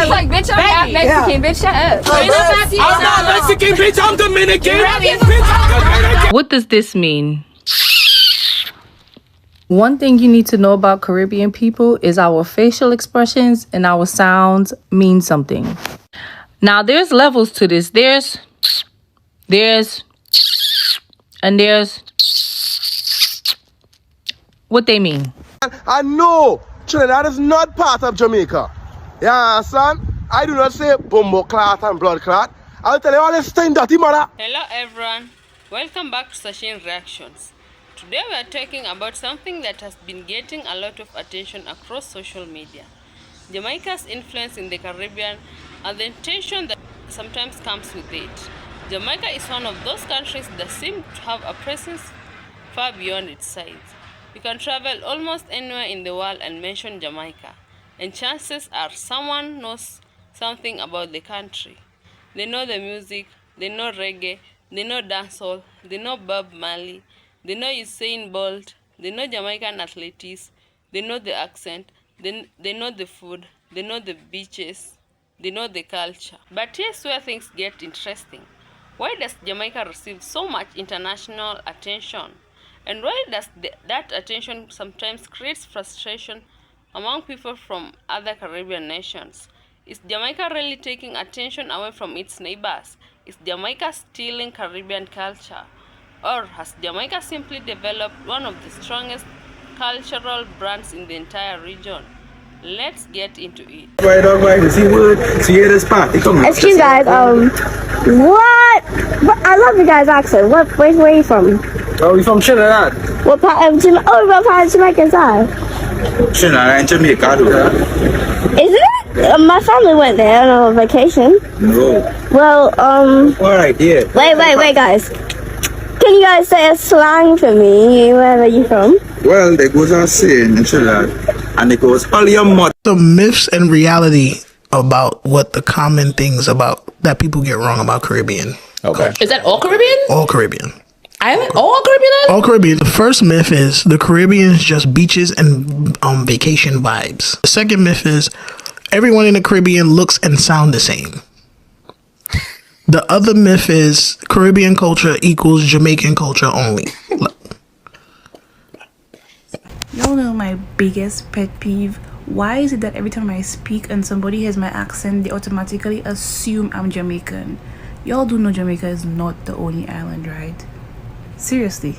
was like, bitch, I'm half Mexican, bitch, shut up. I'm not Mexican, bitch, I'm Dominican. Bitch, I'm Dominican. What does this mean? One thing you need to know about Caribbean people is our facial expressions and our sounds mean something. Now, there's levels to this. There's, and there's. What they mean. I know Trinidad is not part of Jamaica. You understand? I do not say bumbo clot and blood clot. I'll tell you all this thing, dirty mother. Hello everyone, welcome back to Sachin Reactions. Today we are talking about something that has been getting a lot of attention across social media. Jamaica's influence in the Caribbean and the tension that sometimes comes with it. Jamaica is one of those countries that seem to have a presence far beyond its size. You can travel almost anywhere in the world and mention Jamaica, and chances are someone knows something about the country. They know the music, they know reggae, they know dancehall, they know Bob Marley, they know Usain Bolt, they know Jamaican athletics, they know the accent, they know the food, they know the beaches, they know the culture. But here's where things get interesting. Why does Jamaica receive so much international attention? And why does that attention sometimes creates frustration among people from other Caribbean nations? Is Jamaica really taking attention away from its neighbors? Is Jamaica stealing Caribbean culture? Or has Jamaica simply developed one of the strongest cultural brands in the entire region? Let's get into it. Excuse guys, what? I love you guys' accent. Where are you from? Oh, we from Trinidad. What part of Jamaica? Oh, what part of Jamaica is that? Trinidad and Jamaica, Is it? My family went there on a vacation. No. Well, Alright, yeah. Wait, guys. Can you guys say a slang for me? Where are you from? Well, there goes a saying in Trinidad, and it goes, all your mother. The myths and reality about what the common things about that people get wrong about Caribbean. Okay. Is that all Caribbean? All Caribbean. Island? All Caribbean? All Caribbean. The first myth is the Caribbean is just beaches and vacation vibes. The second myth is everyone in the Caribbean looks and sound the same. The other myth is Caribbean culture equals Jamaican culture only. Y'all know my biggest pet peeve. Why is it that every time I speak and somebody has my accent, they automatically assume I'm Jamaican? Y'all do know Jamaica is not the only island, right? Seriously.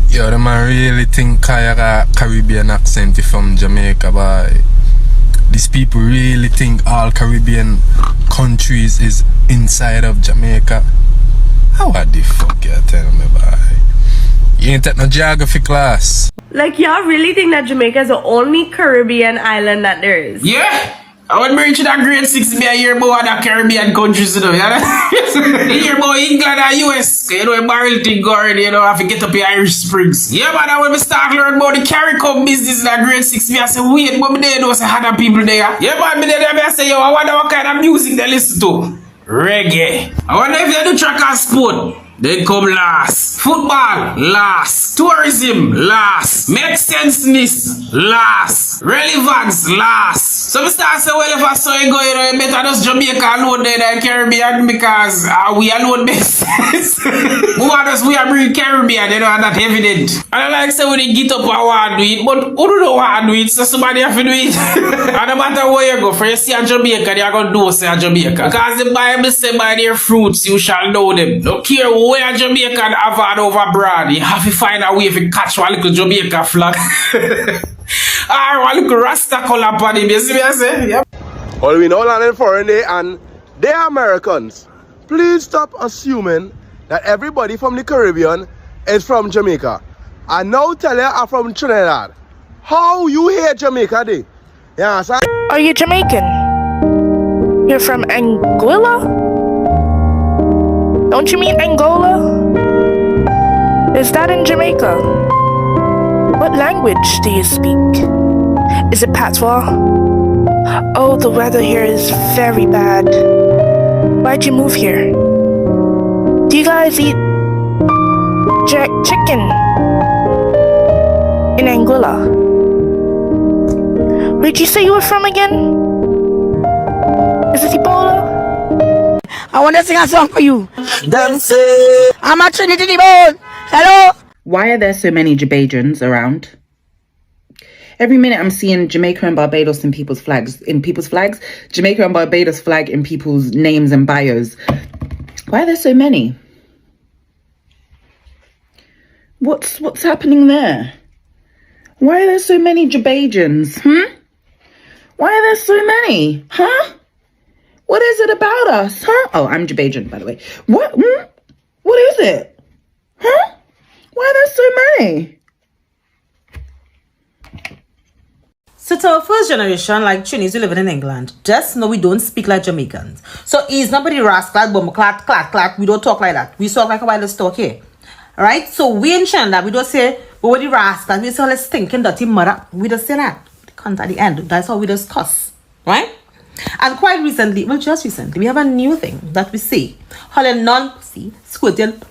Yo, them I really think I got a Caribbean accent from Jamaica, boy. These people really think all Caribbean countries is inside of Jamaica. How the fuck you tell me, boy? You ain't take no geography class. Like, y'all really think that Jamaica is the only Caribbean island that there is? Yeah! I would reach that grade 6 me a year about the Caribbean countries, you know. You hear about England and US. You know, a barrel thing go already, you know, have to get up in Irish Springs. Yeah, man, when we start learning about the CARICOM business in that grade 6, me I say, wait, but me there know say other people there. Yeah, man, me there, me I say, yo, I wonder what kind of music they listen to. Reggae. I wonder if they do track and sport. They come last. Football, last. Tourism, last. Make senseness, last. Relevance, last. So we start saying, well, if I saw you go, you know, better just Jamaica alone there than Caribbean because we alone best. We are bring Caribbean, you know, and that evident. And I like say when they get up, I want to do it, but who don't know how to do it, so somebody have to do it. And no matter where you go, for you see a Jamaica, they are going to do say a Jamaica. Because the Bible say by their fruits you shall know them. Don't care where Jamaican have had over abroad, you have to find a way to catch one little Jamaica flag. Or one little Rasta color upon him, you see what I say? Yep. Well, we know land in foreign day and they are Americans. Please stop assuming that everybody from the Caribbean is from Jamaica. I now tell you I'm from Trinidad. How you hate Jamaica day? Yeah, so Are you Jamaican? You're from Anguilla? Don't you mean Angola? Is that in Jamaica? What language do you speak? Is it patois? Oh, the weather here is very bad. Why'd you move here? Do you guys eat chicken in Anguilla? Where'd you say you were from again? Is it Ebola? I want to sing a song for you. Dance. I'm a Trinity Bone. Hello. Why are there so many Jamaicans around? Every minute I'm seeing Jamaica and Barbados in people's flags. Jamaica and Barbados flag in people's names and bios. Why are there so many? What's happening there? Why are there so many Jamaicans? Why are there so many? What is it about us? Oh, I'm Jamaican, by the way. What? What is it? Why are there so many? So to our first generation, like Chinese who living in England, just know we don't speak like Jamaicans. So he's nobody rascal, bum, clat. We don't talk like that. We talk like a wireless talk here. Alright? So we in Trinidad, we don't say, but what the rascal, we say all this stinking dirty mother. We just say that. At the end. That's how we just cuss. Right? And quite recently, well just recently, we have a new thing that we see. Holland non-see, squirting,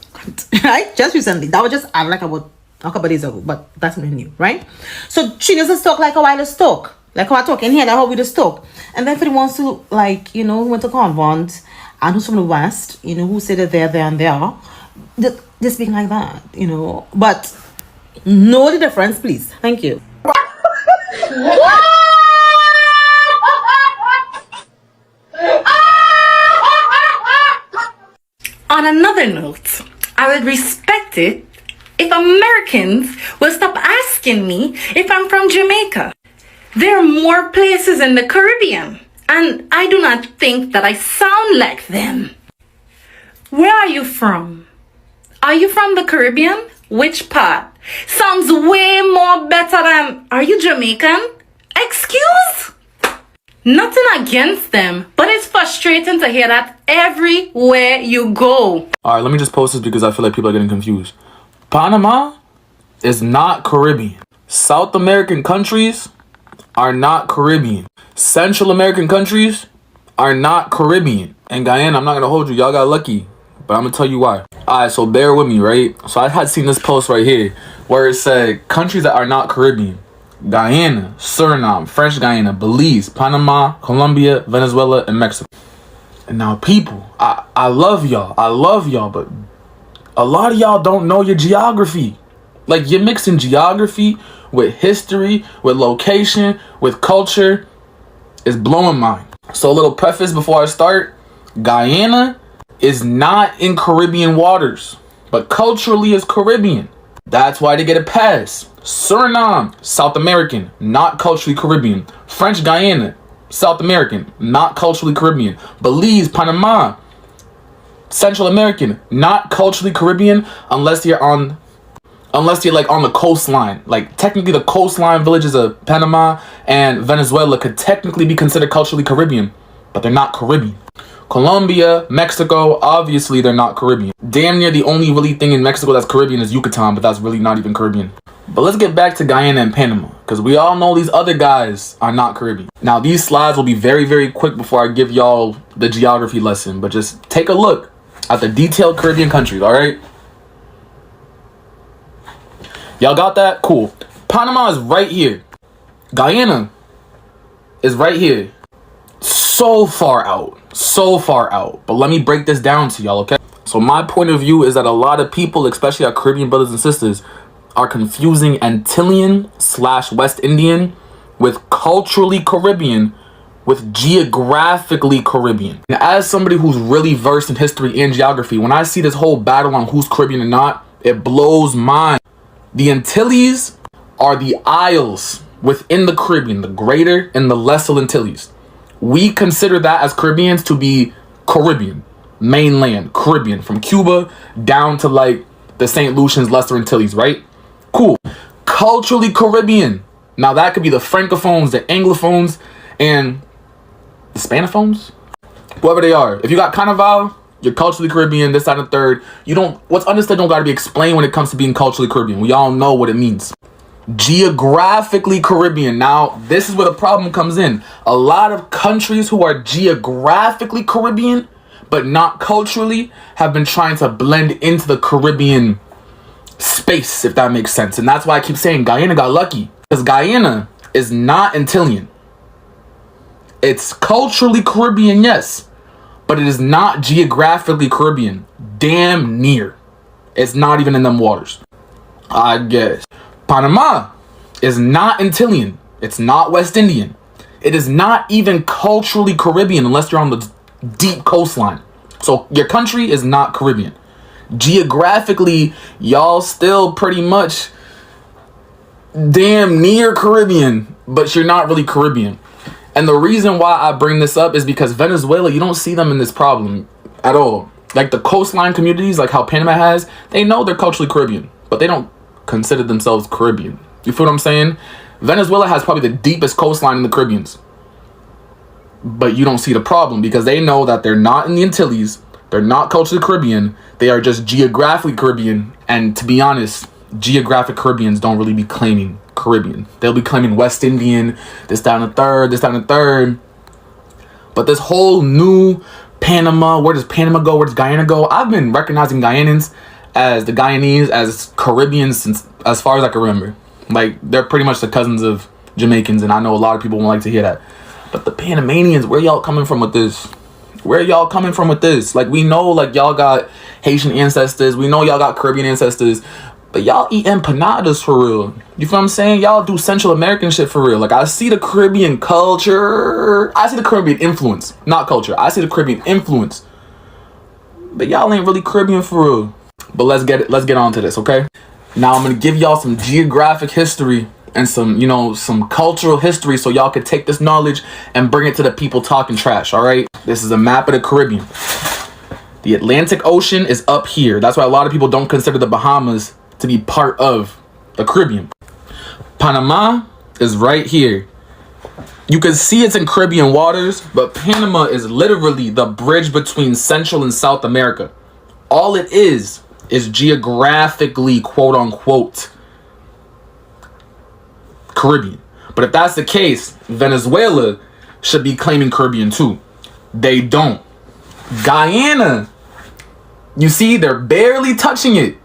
right? Just recently. That was just like about a couple of days ago, but that's not new, right? So she just talk like a wireless talk. Like how I talk in here, that's how we just talk. And then if he wants to, like, you know, who went to convent and who's from the West, you know, who say that they're there and they are, they speak like that, you know. But know the difference, please. Thank you. On another note, I would respect it if Americans will stop asking me if I'm from Jamaica. There are more places in the Caribbean, and I do not think that I sound like them. Where are you from? Are you from the Caribbean? Which part? Sounds way more better than, are you Jamaican? Excuse? Nothing against them, but it's frustrating to hear that everywhere you go. Alright, let me just post this because I feel like people are getting confused. Panama is not Caribbean. South American countries are not Caribbean. Central American countries are not Caribbean. And Guyana, I'm not gonna hold you, y'all got lucky, but I'm gonna tell you why. Alright, so bear with me, right? So I had seen this post right here where it said countries that are not Caribbean: Guyana, Suriname, French Guyana, Belize, Panama, Colombia, Venezuela, and Mexico. And now people, I love y'all, but a lot of y'all don't know your geography. Like, you're mixing geography with history, with location, with culture. It's blowing mine. So a little preface before I start. Guyana is not in Caribbean waters, but culturally is Caribbean. That's why they get a pass. Suriname, South American, not culturally Caribbean. French Guyana, South American, not culturally Caribbean. Belize, Panama, Central American, not culturally Caribbean unless you're like on the coastline. Like, technically the coastline villages of Panama and Venezuela could technically be considered culturally Caribbean, but they're not Caribbean. Colombia, Mexico, obviously they're not Caribbean. Damn near the only really thing in Mexico that's Caribbean is Yucatan, but that's really not even Caribbean. But let's get back to Guyana and Panama, because we all know these other guys are not Caribbean. Now, these slides will be very, very quick before I give y'all the geography lesson, but just take a look at the detailed Caribbean countries, all right? Y'all got that? Cool. Panama is right here. Guyana is right here. So far out. But let me break this down to y'all, okay? So my point of view is that a lot of people, especially our Caribbean brothers and sisters, are confusing Antillean/West Indian with culturally Caribbean with geographically Caribbean. And as somebody who's really versed in history and geography, when I see this whole battle on who's Caribbean and not, it blows my mind. The Antilles are the isles within the Caribbean, the Greater and the Lesser Antilles. We consider that as Caribbeans to be Caribbean, mainland Caribbean, from Cuba down to like the St. Lucians, Lesser Antilles, right? Cool. Culturally Caribbean. Now that could be the Francophones, the Anglophones, and the Spanophones, whoever they are. If you got Carnival, you're culturally Caribbean, this, that, and the third. What's understood don't gotta be explained when it comes to being culturally Caribbean. We all know what it means. Geographically Caribbean. Now, this is where the problem comes in. A lot of countries who are geographically Caribbean, but not culturally, have been trying to blend into the Caribbean space, if that makes sense. And that's why I keep saying Guyana got lucky, because Guyana is not Antillean. It's culturally Caribbean, yes, but it is not geographically Caribbean. Damn near. It's not even in them waters, I guess. Panama is not Antillean. It's not West Indian. It is not even culturally Caribbean unless you're on the deep coastline. So your country is not Caribbean. Geographically, y'all still pretty much damn near Caribbean, but you're not really Caribbean. And the reason why I bring this up is because Venezuela, you don't see them in this problem at all. Like the coastline communities, like how Panama has, they know they're culturally Caribbean, but they don't consider themselves Caribbean. You feel what I'm saying? Venezuela has probably the deepest coastline in the Caribbeans, but you don't see the problem because they know that they're not in the Antilles. They're not culturally Caribbean. They are just geographically Caribbean. And to be honest, geographic Caribbeans don't really be claiming Caribbean. They'll be claiming West Indian, this, that, and the third, this, that, and the third. But this whole new Panama, where does Panama go? Where does Guyana go? I've been recognizing Guyanans as the Guyanese as Caribbeans since as far as I can remember. Like, they're pretty much the cousins of Jamaicans, and I know a lot of people won't like to hear that. But the Panamanians, where y'all coming from with this? Where y'all coming from with this? Like, we know, like, y'all got Haitian ancestors. We know y'all got Caribbean ancestors. But y'all eat empanadas for real. You feel what I'm saying? Y'all do Central American shit for real. Like, I see the Caribbean culture. I see the Caribbean influence. Not culture. I see the Caribbean influence. But y'all ain't really Caribbean for real. But let's get on to this, okay? Now, I'm going to give y'all some geographic history and some, you know, some cultural history so y'all can take this knowledge and bring it to the people talking trash, all right? This is a map of the Caribbean. The Atlantic Ocean is up here. That's why a lot of people don't consider the Bahamas to be part of the Caribbean. Panama is right here. You can see it's in Caribbean waters, but Panama is literally the bridge between Central and South America. All it is geographically, quote unquote, Caribbean. But if that's the case, Venezuela should be claiming Caribbean too. They don't. Guyana, you see, they're barely touching it,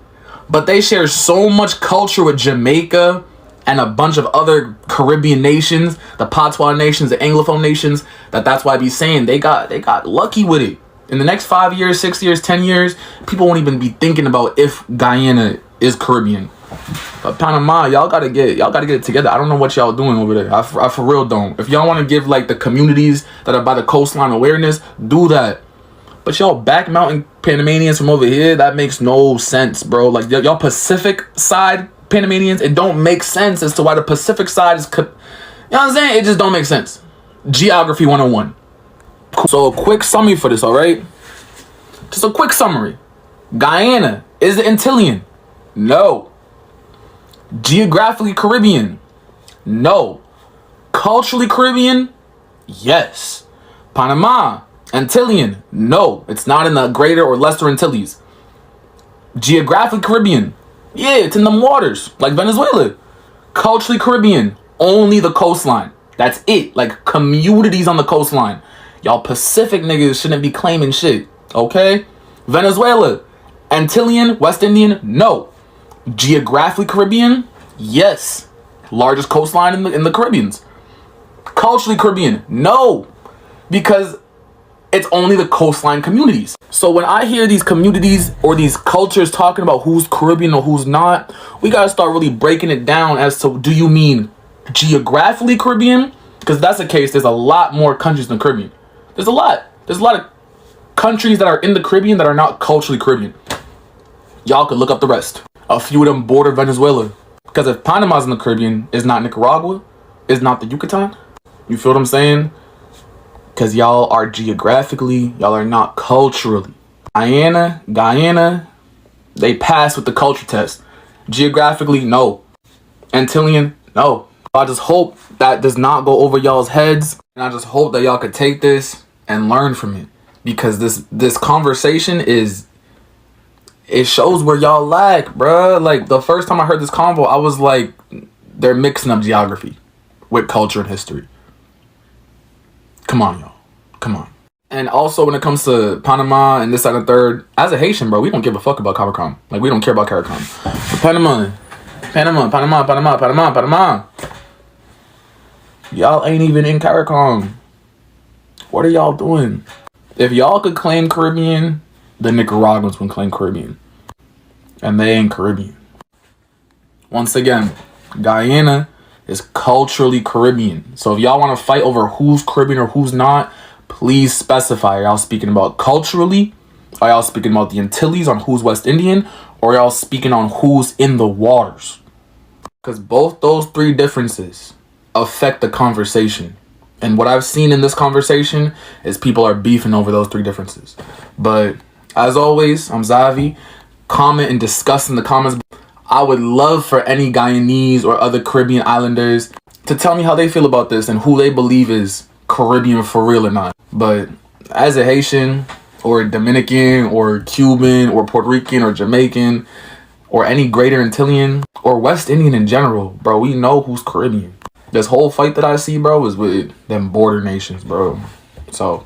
but they share so much culture with Jamaica and a bunch of other Caribbean nations, the Patois nations, the Anglophone nations, that's why I be saying they got lucky with it. In the next 5 years, 6 years, 10 years, people won't even be thinking about if Guyana is Caribbean. But Panama, y'all gotta get it together. I don't know what y'all doing over there. I for real don't. If y'all want to give like the communities that are by the coastline awareness, do that. But y'all back mountain Panamanians from over here, that makes no sense, bro. Like y'all Pacific side Panamanians, it don't make sense as to why the Pacific side is, you know what I'm saying? It just don't make sense. Geography 101. Cool. So a quick summary for this, all right? Just a quick summary. Guyana, is it Antillean? No. Geographically Caribbean? No. Culturally Caribbean? Yes. Panama, Antillean? No. It's not in the Greater or Lesser Antilles. Geographically Caribbean? Yeah, it's in them waters, like Venezuela. Culturally Caribbean? Only the coastline. That's it. Like communities on the coastline. Y'all Pacific niggas shouldn't be claiming shit, okay? Venezuela, Antillean, West Indian, no. Geographically Caribbean, yes. Largest coastline in the Caribbeans. Culturally Caribbean, no. Because it's only the coastline communities. So when I hear these communities or these cultures talking about who's Caribbean or who's not, we gotta start really breaking it down as to, do you mean geographically Caribbean? Because if that's the case, there's a lot more countries than Caribbean. There's a lot of countries that are in the Caribbean that are not culturally Caribbean. Y'all could look up the rest. A few of them border Venezuela. Because if Panama's in the Caribbean, it's not Nicaragua, it's not the Yucatan. You feel what I'm saying? Because y'all are geographically, y'all are not culturally. Guyana, they pass with the culture test. Geographically, no. Antillean, no. I just hope that does not go over y'all's heads. And I just hope that y'all could take this and learn from it. Because this conversation it shows where y'all lack, bruh. Like, the first time I heard this convo, I was like, they're mixing up geography with culture and history. Come on, y'all. Come on. And also, when it comes to Panama and this, that, and the third, as a Haitian, bro, we don't give a fuck about CARICOM. Like, we don't care about CARICOM. But Panama. Y'all ain't even in CARICOM. What are y'all doing? If y'all could claim Caribbean, the Nicaraguans can claim Caribbean. And they ain't Caribbean. Once again, Guyana is culturally Caribbean. So if y'all want to fight over who's Caribbean or who's not, please specify. Are y'all speaking about culturally? Are y'all speaking about the Antilles on who's West Indian? Or are y'all speaking on who's in the waters? Because both those three differences affect the conversation. And what I've seen in this conversation is people are beefing over those three differences. But as always, I'm Zavi. Comment and discuss in the comments. I would love for any Guyanese or other Caribbean islanders to tell me how they feel about this and who they believe is Caribbean for real or not. But as a Haitian or Dominican or Cuban or Puerto Rican or Jamaican or any Greater Antillian or West Indian in general, bro, we know who's Caribbean. This whole fight that I see, bro, is with them border nations, bro. So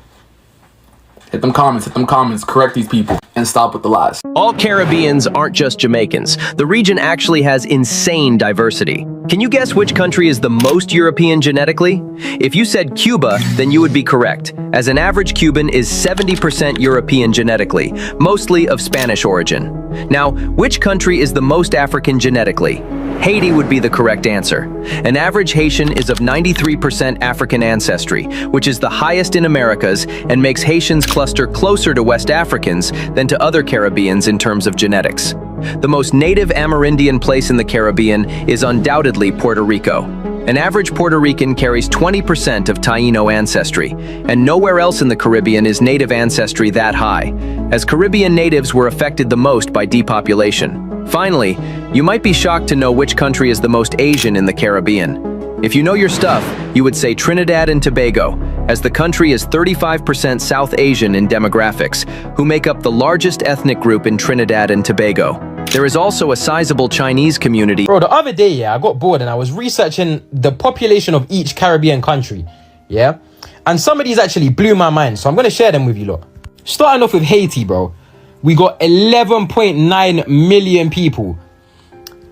hit them comments, correct these people, and stop with the lies. All Caribbeans aren't just Jamaicans. The region actually has insane diversity. Can you guess which country is the most European genetically? If you said Cuba, then you would be correct, as an average Cuban is 70% European genetically, mostly of Spanish origin. Now, which country is the most African genetically? Haiti would be the correct answer. An average Haitian is of 93% African ancestry, which is the highest in Americas and makes Haitians cluster closer to West Africans than to other Caribbeans in terms of genetics. The most native Amerindian place in the Caribbean is undoubtedly Puerto Rico. An average Puerto Rican carries 20% of Taino ancestry, and nowhere else in the Caribbean is native ancestry that high, as Caribbean natives were affected the most by depopulation. Finally, you might be shocked to know which country is the most Asian in the Caribbean. If you know your stuff, you would say Trinidad and Tobago, as the country is 35% South Asian in demographics, who make up the largest ethnic group in Trinidad and Tobago. There is also a sizable Chinese community. Bro, the other day, yeah, I got bored and I was researching the population of each Caribbean country, yeah? And some of these actually blew my mind, so I'm going to share them with you lot. Starting off with Haiti, bro. We got 11.9 million people.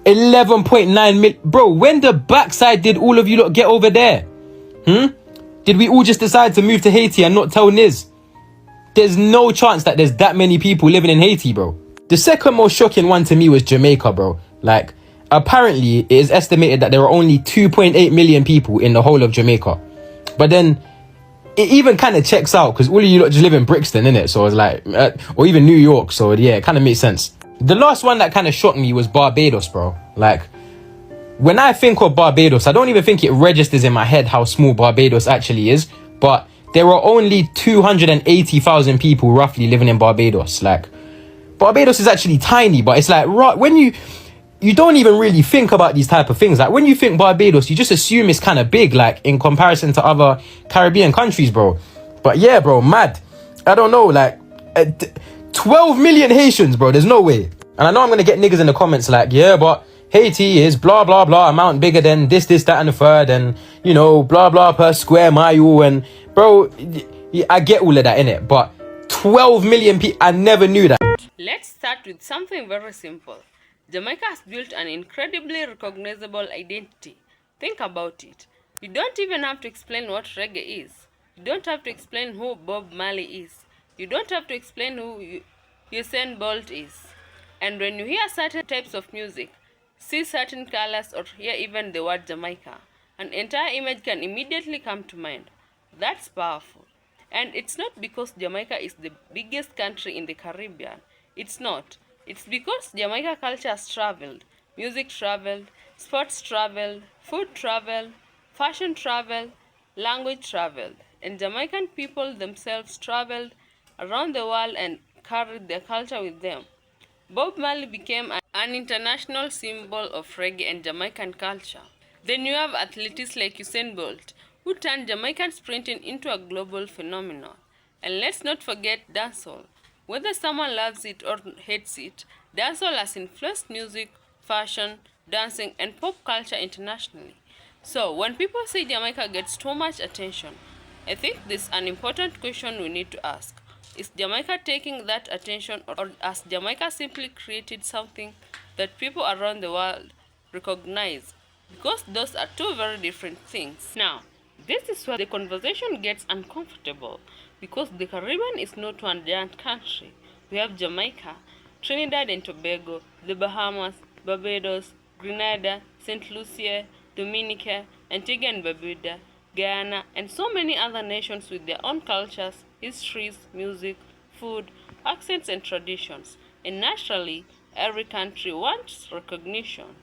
11.9 million. Bro, when the backside did all of you lot get over there? Did we all just decide to move to Haiti and not tell Niz? There's no chance that there's that many people living in Haiti, bro. The second most shocking one to me was Jamaica, bro. Like, apparently, it is estimated that there are only 2.8 million people in the whole of Jamaica. But then, it even kind of checks out, because all of you lot just live in Brixton, innit? So it's like, or even New York, so yeah, it kind of makes sense. The last one that kind of shocked me was Barbados, bro. Like, when I think of Barbados, I don't even think it registers in my head how small Barbados actually is. But there are only 280,000 people roughly living in Barbados. Like, Barbados is actually tiny, but it's like, when you don't even really think about these type of things. Like, when you think Barbados, you just assume it's kind of big, like, in comparison to other Caribbean countries, bro. But yeah, bro, mad. I don't know, like, 12 million Haitians, bro. There's no way. And I know I'm going to get niggas in the comments like, yeah, but Haiti is blah, blah, blah, amount bigger than this, that, and the third. And, you know, blah, blah per square mile. And, bro, I get all of that, innit? But 12 million people, I never knew that. Let's start with something very simple. Jamaica has built an incredibly recognizable identity. Think about it. You don't even have to explain what reggae is. You don't have to explain who Bob Marley is. You don't have to explain who Usain Bolt is. And when you hear certain types of music, see certain colors, or hear even the word Jamaica, an entire image can immediately come to mind. That's powerful. And it's not because Jamaica is the biggest country in the Caribbean. It's not. It's because Jamaica culture has traveled. Music traveled, sports traveled, food traveled, fashion traveled, language traveled. And Jamaican people themselves traveled around the world and carried their culture with them. Bob Marley became an international symbol of reggae and Jamaican culture. Then you have athletes like Usain Bolt, who turned Jamaican sprinting into a global phenomenon. And let's not forget dancehall. Whether someone loves it or hates it, dancehall has influenced music, fashion, dancing, and pop culture internationally. So, when people say Jamaica gets too much attention, I think this is an important question we need to ask. Is Jamaica taking that attention, or has Jamaica simply created something that people around the world recognize? Because those are two very different things. Now, This is where the conversation gets uncomfortable because the Caribbean is not one giant country. We have Jamaica, Trinidad and Tobago, the Bahamas, Barbados, Grenada, St. Lucia, Dominica, Antigua and Barbuda, Guyana, and so many other nations with their own cultures, histories, music, food, accents, and traditions. And naturally, every country wants recognition.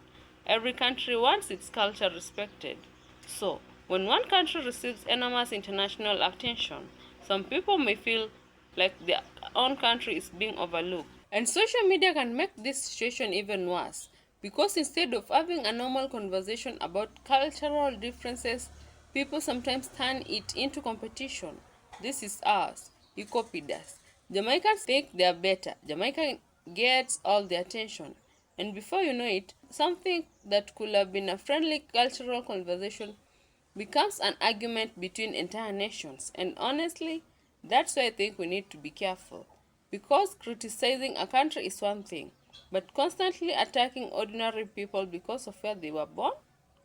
Every country wants its culture respected. So, when one country receives enormous international attention, some people may feel like their own country is being overlooked. And social media can make this situation even worse, because instead of having a normal conversation about cultural differences, people sometimes turn it into competition. This is ours, you copied us. Jamaicans think they are better. Jamaica gets all the attention. And before you know it, something that could have been a friendly cultural conversation becomes an argument between entire nations. And honestly, that's why I think we need to be careful. Because criticizing a country is one thing, but constantly attacking ordinary people because of where they were born?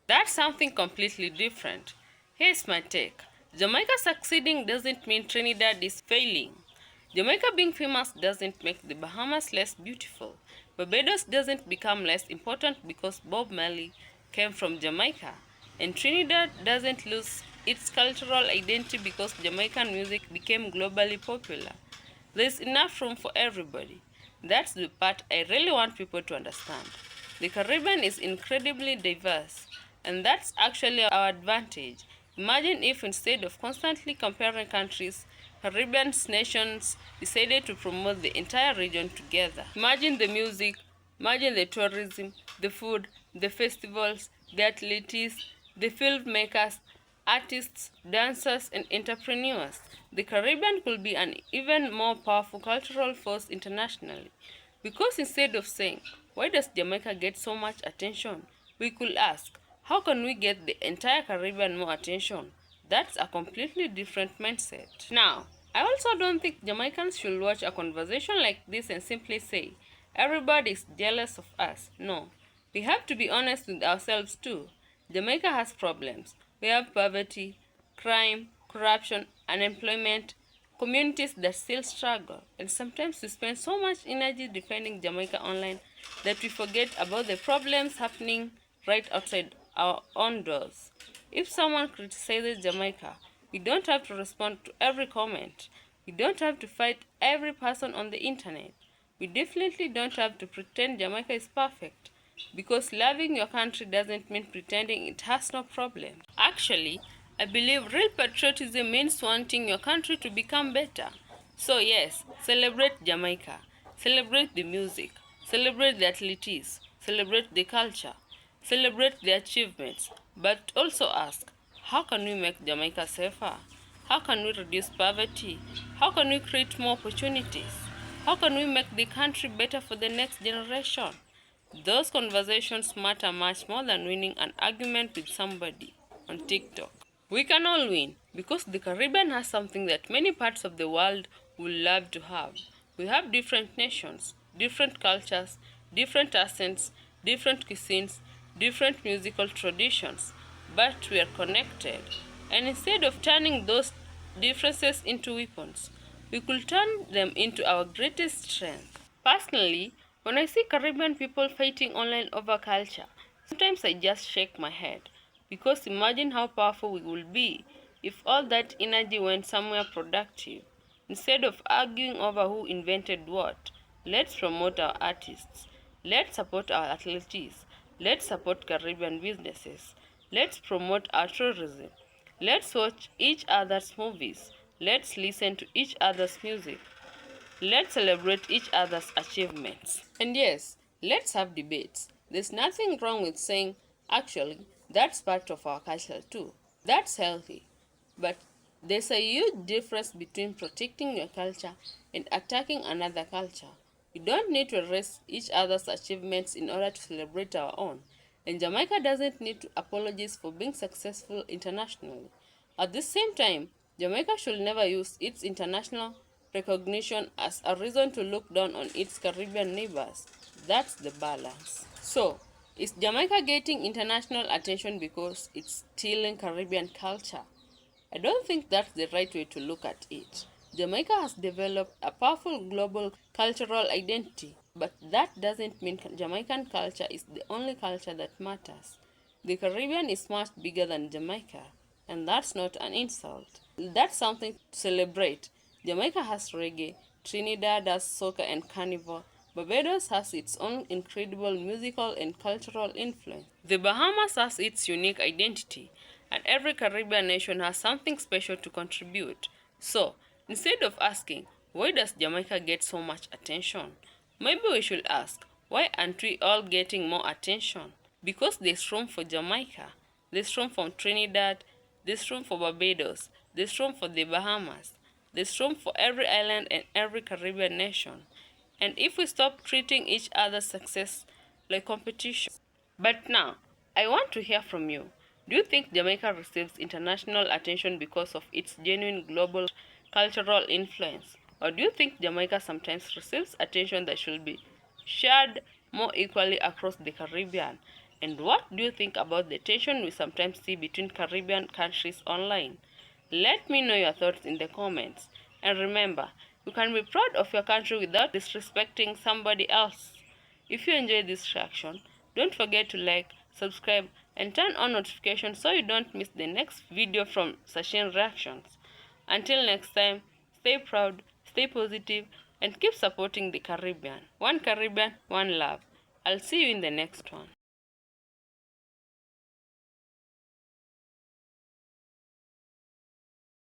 That's something completely different. Here's my take. Jamaica succeeding doesn't mean Trinidad is failing. Jamaica being famous doesn't make the Bahamas less beautiful. Barbados doesn't become less important because Bob Marley came from Jamaica. And Trinidad doesn't lose its cultural identity because Jamaican music became globally popular. There's enough room for everybody. That's the part I really want people to understand. The Caribbean is incredibly diverse, and that's actually our advantage. Imagine if instead of constantly comparing countries, Caribbean nations decided to promote the entire region together. Imagine the music, imagine the tourism, the food, the festivals, the athletes, the filmmakers, artists, dancers, and entrepreneurs. The Caribbean could be an even more powerful cultural force internationally. Because instead of saying, why does Jamaica get so much attention? We could ask, how can we get the entire Caribbean more attention? That's a completely different mindset. Now, I also don't think Jamaicans should watch a conversation like this and simply say, everybody is jealous of us. No, we have to be honest with ourselves too. Jamaica has problems. We have poverty, crime, corruption, unemployment, communities that still struggle, and sometimes we spend so much energy defending Jamaica online that we forget about the problems happening right outside our own doors. If someone criticizes Jamaica, we don't have to respond to every comment. We don't have to fight every person on the internet. We definitely don't have to pretend Jamaica is perfect, because loving your country doesn't mean pretending it has no problem. Actually, I believe real patriotism means wanting your country to become better. So yes, celebrate Jamaica, celebrate the music, celebrate the athletes, celebrate the culture, celebrate the achievements, but also ask, how can we make Jamaica safer? How can we reduce poverty? How can we create more opportunities? How can we make the country better for the next generation? Those conversations matter much more than winning an argument with somebody on TikTok. We can all win because the Caribbean has something that many parts of the world would love to have. We have different nations, different cultures, different accents, different cuisines, different musical traditions, but we are connected. And instead of turning those differences into weapons, we could turn them into our greatest strength. Personally, when I see Caribbean people fighting online over culture, sometimes I just shake my head. Because imagine how powerful we would be if all that energy went somewhere productive. Instead of arguing over who invented what, let's promote our artists. Let's support our athletes. Let's support Caribbean businesses. Let's promote our tourism. Let's watch each other's movies. Let's listen to each other's music. Let's celebrate each other's achievements. And yes, let's have debates. There's nothing wrong with saying, actually, that's part of our culture too. That's healthy. But there's a huge difference between protecting your culture and attacking another culture. We don't need to erase each other's achievements in order to celebrate our own. And Jamaica doesn't need to apologize for being successful internationally. At the same time, Jamaica should never use its international recognition as a reason to look down on its Caribbean neighbors. That's the balance. So, is Jamaica getting international attention because it's stealing Caribbean culture? I don't think that's the right way to look at it. Jamaica has developed a powerful global cultural identity, but that doesn't mean Jamaican culture is the only culture that matters. The Caribbean is much bigger than Jamaica, and that's not an insult. That's something to celebrate. Jamaica has reggae, Trinidad has soca and carnival, Barbados has its own incredible musical and cultural influence. The Bahamas has its unique identity, and every Caribbean nation has something special to contribute. So, instead of asking, why does Jamaica get so much attention? Maybe we should ask, why aren't we all getting more attention? Because there's room for Jamaica, there's room for Trinidad, there's room for Barbados, there's room for the Bahamas, there's room for every island and every Caribbean nation. And if we stop treating each other's success like competition. But now, I want to hear from you. Do you think Jamaica receives international attention because of its genuine global cultural influence? Or do you think Jamaica sometimes receives attention that should be shared more equally across the Caribbean? And what do you think about the tension we sometimes see between Caribbean countries online? Let me know your thoughts in the comments. And remember, you can be proud of your country without disrespecting somebody else. If you enjoyed this reaction, don't forget to like, subscribe, and turn on notifications so you don't miss the next video from Sashin Reactions. Until next time, stay proud, stay positive, and keep supporting the Caribbean. One Caribbean, one love. I'll see you in the next one.